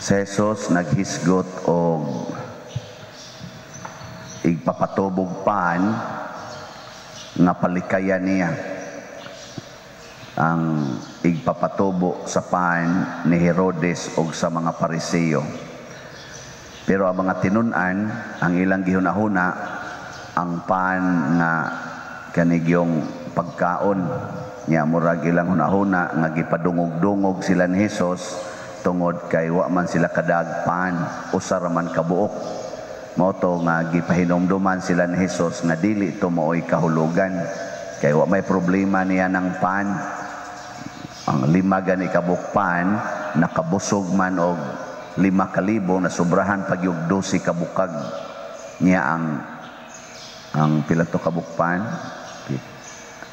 Si Jesus naghisgot og igpapatubog paan nga palikayan niya ang igpapatubo sa paan ni Herodes o sa mga Pariseo. Pero ang mga tinun-an, ang ilang gihunahuna, ang paan nga kanigyong pagkaon niya, murag ilang hunahuna nga gipadungog-dungog sila ni Jesus tungod kay wa man sila kadag paan, usa ra man kabuok. Mao to nga gipahinomduman sila ni Jesus nga dili to mooy kahulugan kay wa may problema niya ng paan. Ang 5 gani kabukpan nakabusog man og 5,000 na sobrahan pag yung 12 kabukag niya ang pila to kabukpan,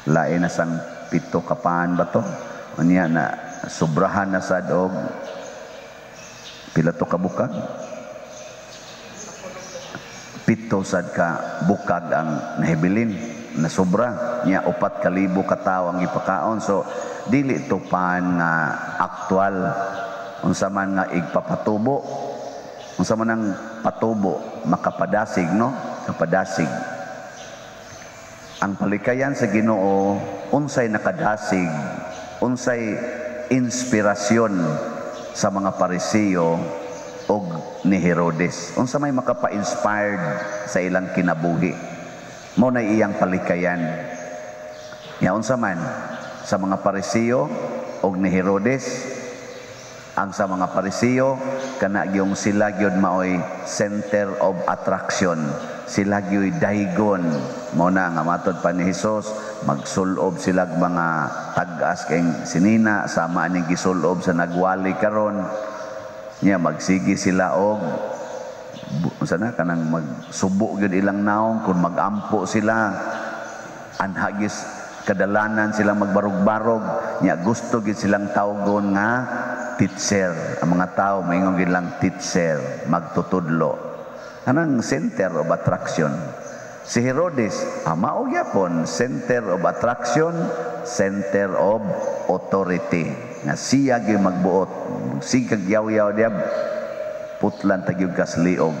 lain na sang 7 kapaan ba to niya na sobrahan na sad og pila to kabukag, 7 sad ka bukag ang nahibilin na sobra niya, 4,000 katawo ang ipakaon. So dili to pan nga aktual unsa man nga igpapatubo, unsa man ang patubo makapadasig, no, kapadasig. Ang palikayan sa Ginoo unsay nakadasig, unsay inspirasyon sa mga Pariseo og ni Herodes, unsa may makapa-inspired sa ilang kinabuhi, mo na iyang palikayan. Ya unsa man sa mga Pariseo og ni Herodes, ang sa mga Pariseo kana gyung sila gyud maoy center of attraction, sila gyud daygon. Mao na nga matod pa ni Hesus, magsulob sila mga tag-as kay sinina sama ning gisulob sa nagwali karon nya, magsigi sila og unsa na kanang magsubo gyud ilang naong kun magampo sila, anhagis kadalanan silang magbarog-barog nya, gusto gid silang tawgon nga teacher. Ang mga tao maingon gid lang teacher, magtutudlo, anang center of attraction. Si Herodes mao gyapon center of attraction, center of authority, nga siya gyud magbuot, sigag yaw-yaw diab putlan tagyog kas liog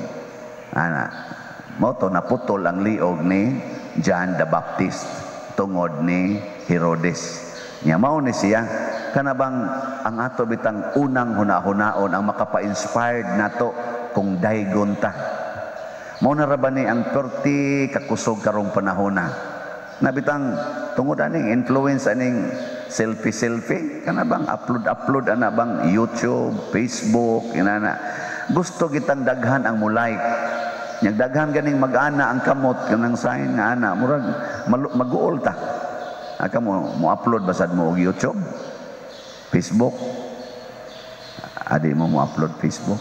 ana. Mao to naputol ang liog ni John the Baptist tungod ni Herodes. Nya mao ni siya kanabang ang ato bitang unang hunahunaon ang makapa-inspired nato kung daygon ta. Mao na ra ba ni ang perti kakusog karong panahona na bitang tungod aning influence aning selfie kanabang upload ana bang YouTube, Facebook, inana gusto gitang daghan ang mulike. Yang daghan ganing mag-ana ang kamot kanang sign nga ana murag mag-uol ta. Aka mo upload basad mo og YouTube, Facebook. Adi mo upload Facebook.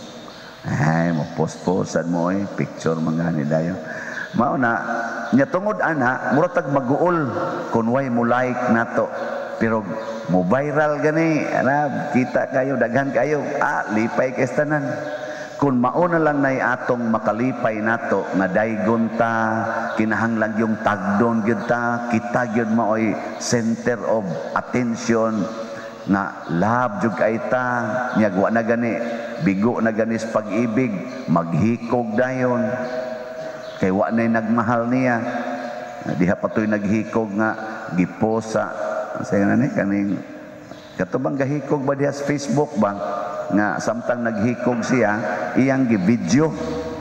Ay mo post sad mo picture mangani dayon. Mao na nya tungod ana murag tag mag-uol kun way mo like nato. Pero mo viral gani ana kita kayo daghan kayo lipay kay tanan. Kung mauna lang na atong makalipay nato nga daygon ta, kinahanglan yung tagdon gyud ta, kita gyud maoy center of attention nga love jud kay ta, nya wa na gani bigo na gani sa pag-ibig, maghikog dayon kay wa nay nagmahal niya. Diha patoy naghikog nga giposa sa ni kaning katubang gahikog ba diha sa Facebook bang nga samtang naghikog siya iyang gi-video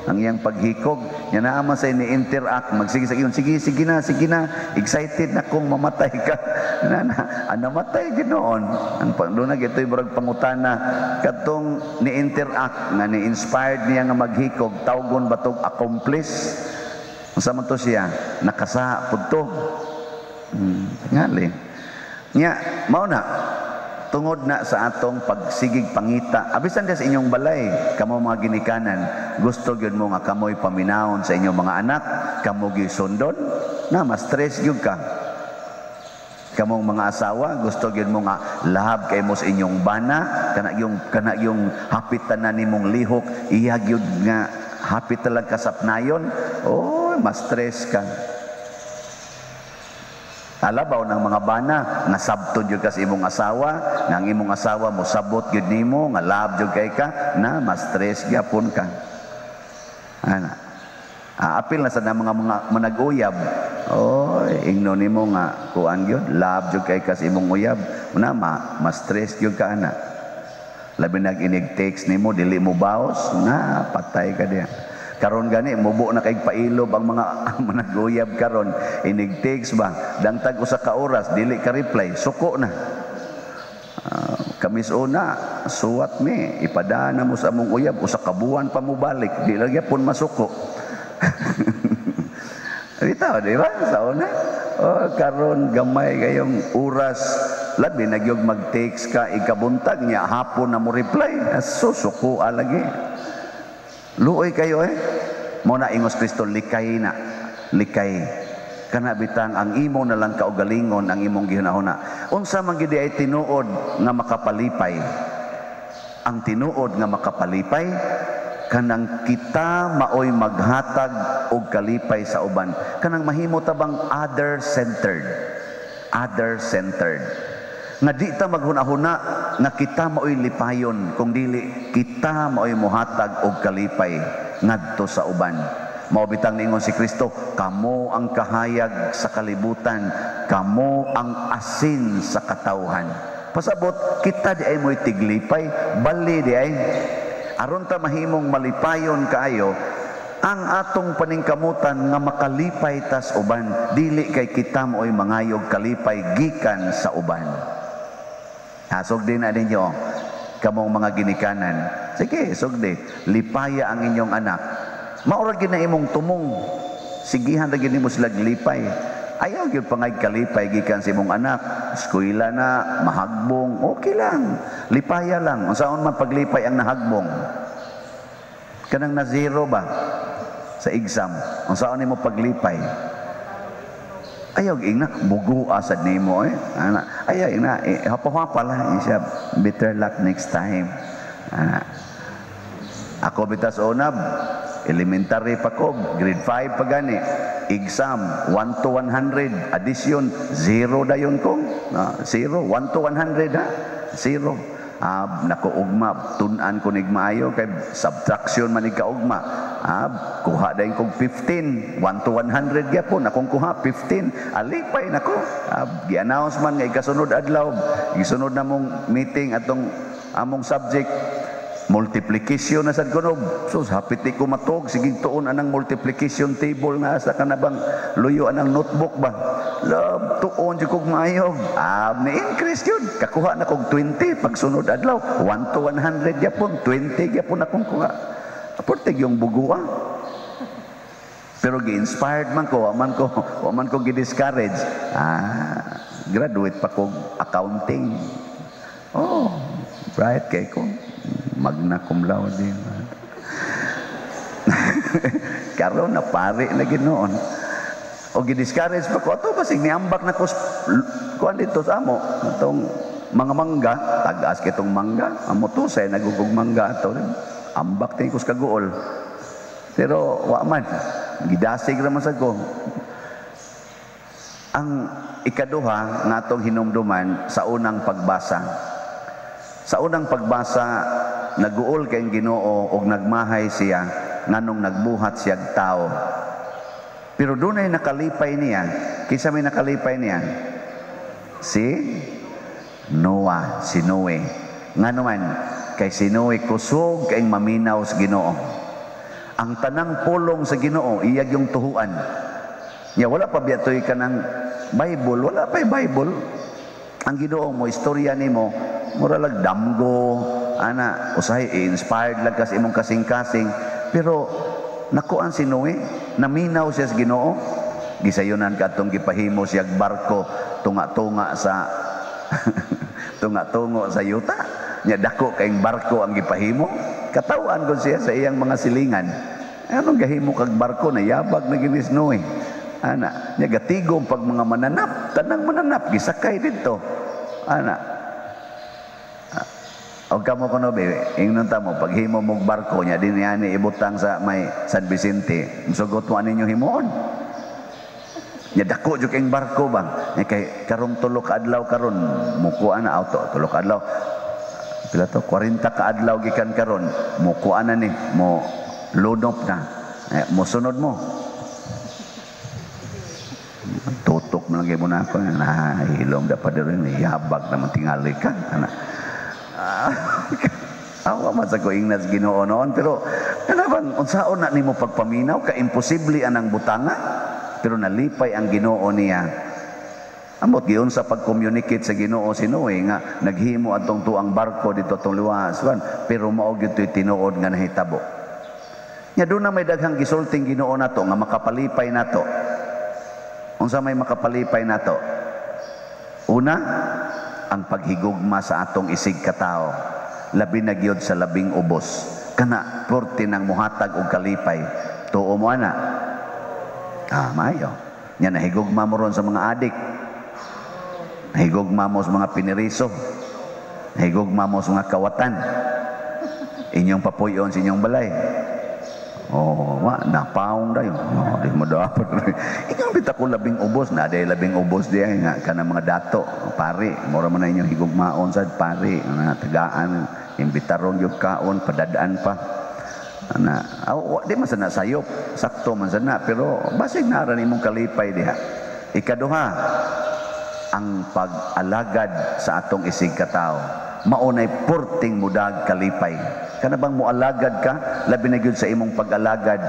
ang iyang paghikog nya naman sa ini-interact magsige sa iyon, sige na excited na kung mamatay ka na namatay ginoon ang pagdunag ito'y murag pangutana katong ni-interact nga ni-inspired niya nga maghikog tawgon batog accomplice unsa man to siya nakasa pudto ngali nya mao na tungod na sa atong pagsigig pangita abisan sa inyong balay kamo mga ginikanan gusto gyud mo nga kamoy paminawon sa inyong mga anak, kamo gyud sundon na mas stress gyud ka. Kamong mga asawa gusto gyud mo nga lahab kay mo sa inyong bana kana yung hapit tanan nimong lihok iya gyud nga hapit talag kasapnayon mas stress ka. Alabaw ng mga bana nga sabton jud ka sa imong asawa, nga ang imong asawa mo sabot gyud nimo nga love jud kay ka, na ma-stress gyapon ka. Ana. Apil na sa mga manag-uyab. Oy, ingno nimo nga kuan gyud, love jud kay ka sa imong uyab, na ma-stress gyud ka ana. Labi nag-inig text nimo dili mo baos, na patay ka diya. Karon gani mubo na kay pailob ang mga managuyab karon, inig text ba dangtag usa ka oras dili ka reply, suko na. Kamis una suwat mi ipadana mo sa among uyab, usa ka buwan pa mo balik, di lagi pun masuko. Bitaw di ba sa una? Karon gamay kayong oras, labi nagyog mag-text ka ikabuntag niya hapon na mo reply, susuko lagi. Luoy kayo mo na ingos Kristo, likay na, likay kana bitang ang imo na lang kaugalingon ang imong gihunahuna. Unsa man gid ay tinuod nga makapalipay? Ang tinuod nga makapalipay kanang kita maoy maghatag og kalipay sa uban, kanang mahimo tabang other centered nga di ta maghuna-huna nga kita maoy lipayon, kung dili kita maoy muhatag og kalipay ngadto sa uban. Mao bitang ningon si Kristo, kamo ang kahayag sa kalibutan, kamo ang asin sa katawhan. Pasabot kita di ay moy tiglipay, bali di ay aron ta mahimong malipayon kaayo ang atong paningkamutan nga makalipay tas uban, dili kay kita moy mangayog kalipay gikan sa uban. Sugdi na ninyo, kamong mga ginikanan. Sige, sugdi. Lipaya ang inyong anak. Maurag na imong tumong. Sigihan lagi nimo sila lipay. Ayaw gyud pangay kalipay gikan sa imong anak. Eskwela na, mahagbong, okay lang. Lipaya lang. Unsaon man paglipay ang nahagbong? Kanang na zero ba sa exam? Unsaon nimo paglipay? Ayaw ing na bugu asad nimo ayaw ing na hapa-hapa lang siya, better luck next time. Ako bitas unab elementary pa ko, grade 5 pa gani, exam 1 to 100, addition 0 dayon ko, 0, 1 to 100 0. Nakuugma, tunan ko nig maayo kay subtraction man ig kaugma. Kuha dayon kog 15, 1 to 100 gyapon akong kuha 15. Alipay nako. Gi-announce man nga ikasunod adlaw, gisunod na mong meeting atong among subject multiplication na sad kuno. So hapit ko matog, sige tuon anang multiplication table na sa kanabang luyo anang notebook ba. Love tuon jud kog maayo. Ni-increase yun. Kakuha na kog 20 pagsunod adlaw. 1 to 100 yapon, 20 yapon akong kuha. Aportig yung bugua. Pero gi-inspired man ko, wa man ko gi-discourage. Graduate pa kog accounting. Bright kay ko. Magna cum laude. Karon na pare na ginoon. O gi-discourage pa ko ato basig niambak na ko kuan dito sa amo atong mga mangga, tagas kitong mangga, amo to say nagugog mangga ato ambak tay ko sa kaguol. Pero wa man gidasig ra man sad ko. Ang ikaduha nga atong hinumduman sa unang pagbasa. Sa unang pagbasa, naguol kay Ginoo og nagmahay siya nganong nagbuhat siyag tao. Pero dunay nakalipay niya. Kinsa may nakalipay niya? Si Noah, si Noe. Ngano man kay si Noe kusog kay maminaw sa Ginoo. Ang tanang pulong sa Ginoo iyag yung tuhuan. Ya wala pa biyatoy ka ng Bible, wala pa Bible. Ang Ginoo mo istorya nimo mura lag damgo ana usahay inspired lang kas imong kasing-kasing, pero nakuan si Noe, naminaw siya sa Ginoo. Gisayunan katong gipahimo siya barko tunga-tunga sa tunga-tungo sa yuta. Nya dako kay barko ang gipahimo. Katawan ko siya sa iyang mga silingan. Anong gahimo kag barko na yabag na ginis Noe? Ana, nya gatigom pag mga mananap, tanang mananap gisakay didto. Ana, o kamo kuno be, ingnon ta mo paghimo mong barko nya din ani ibutang sa may San Vicente, musugot mo aninyo himoon. Nya dako jud ing barko bang. Nya kay karong tulo ka adlaw karon mukuan na auto tulo ka adlaw. Pila to 40 ka adlaw gikan karon mukuan na ni mo lunop na. Mo sunod mo. Tutok mo lagi mo na ako na hilom dapat rin yabag naman tingali ka anak. Awa man sa ko ingnas Ginoo noon pero kanabang unsaon na nimo pagpaminaw ka imposible anang butanga pero nalipay ang Ginoo niya. Amot giyon sa pag-communicate sa Ginoo si Noe nga naghimo adtong tuang barko dito tong luwas pero mao gyud toy tinuod nga nahitabo. Nya doon na may daghang gisulting Ginoo nato nga makapalipay nato. Unsa may makapalipay nato? Una, ang paghigugma sa atong isig katao. Labi na gyud sa labing ubos. Kana porte nang muhatag og kalipay. Tuo mo ana. Mayo. Nya nahigugma mo ron sa mga adik. Nahigugma mo sa mga piniriso. Nahigugma mo sa mga kawatan. Inyong papuyon sa inyong balay. Napaong dayon. Di mo dapat. Ikaw bita ko labing ubos na day labing ubos diya nga kana mga dato, pari, mura man na inyong higugmaon sad pari, na tagaan, imbitaron yung kaon, padadaan pa. Di man sana sayop, sakto man sana, pero basig naran imong kalipay diha. Ikaduha, ang pag-alagad sa atong isig katao. Maunay porting mudag kalipay. Kana bang mualagad ka, labi na gyud sa imong pag-alagad,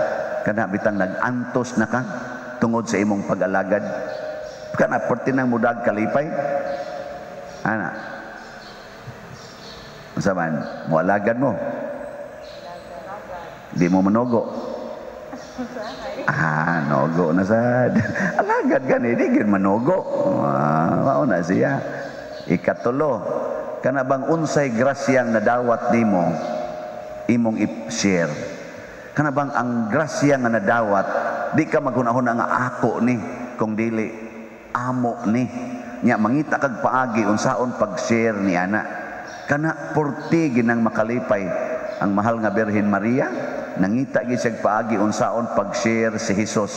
kana bitang nag-antos na ka tungod sa imong pag-alagad. Kana porting nang mudag kalipay. Ana. Unsa man mualagad mo? Di mo manogo. Nogo na sad. Alagad gani di gyud manogo. Mao na siya. Ikatulo, kana bang unsay grasyang nadawat nimo imong i-share. Kana bang ang grasya nga nadawat di ka maghunahon nga ako ni kung dili amo ni nya mangita kag paagi unsaon pag-share ni ana. Kana porti ginang makalipay ang mahal nga Birhen Maria nangita gid siya paagi unsaon pag-share si Hesus.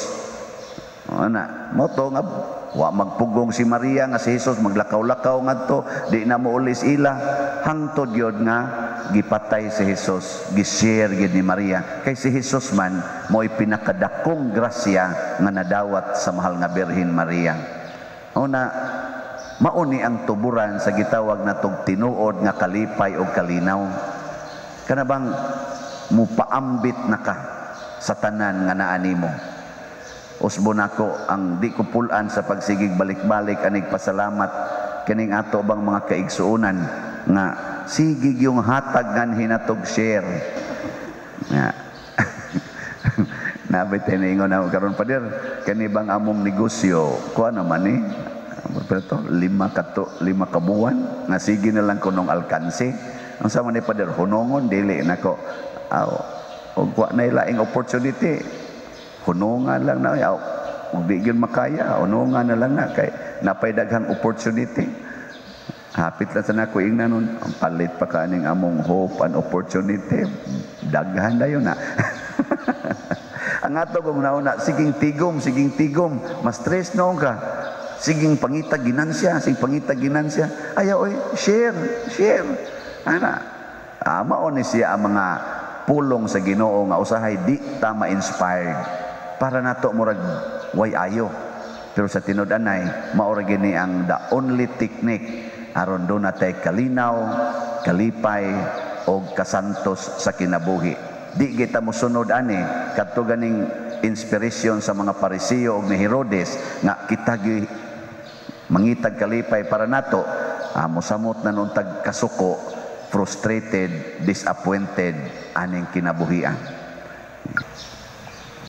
Ana moto nga wa magpugong si Maria nga si Hesus maglakaw-lakaw ngadto di na muulis ila hangtod yod nga gipatay si Hesus, gi-share gid ni Maria kay si Hesus man mo'y pinakadakong grasya nga nadawat sa mahal nga Birhen Maria. Una mauni ang tuburan sa gitawag natong tinuod nga kalipay o kalinaw. Kana bang mupaambit na ka sa tanan nga naa nimo. Usbon ako ang di ko pulan sa pagsigig balik-balik anig pasalamat kining ato bang mga kaigsuonan nga sigig yung hatag ngan hinatog share. Nabit ingon na karon pader kani bang among negosyo kuan naman ni pero 5 ka buwan nga sige na lang kunong alkanse. Ang sama ni pader hunongon dili nako og wa na laing opportunity. Hunungan lang na yaw. Ug di gyud makaya, hunungan na lang na kay napay daghang opportunity. Hapit lang sa nako ingnan ang palit pa kaning among hope and opportunity. Daghan dayon na. Ang ato kung nauna siging tigom, mas stress noon ka. Siging pangitag ginansya, ayaw share. Ana, mao ni siya ang mga pulong sa Ginoo nga usahay di ta ma-inspired para nato murag way ayo. Pero sa tinud-anay mao ra gini ang the only technique aron do natay kalinaw, kalipay og kasantos sa kinabuhi. Di kita mosunod ani kadto ganing inspirasyon sa mga Pariseo og ni Herodes nga kita mangitag kalipay para nato mosamot na nun tag kasuko, frustrated, disappointed aning kinabuhian.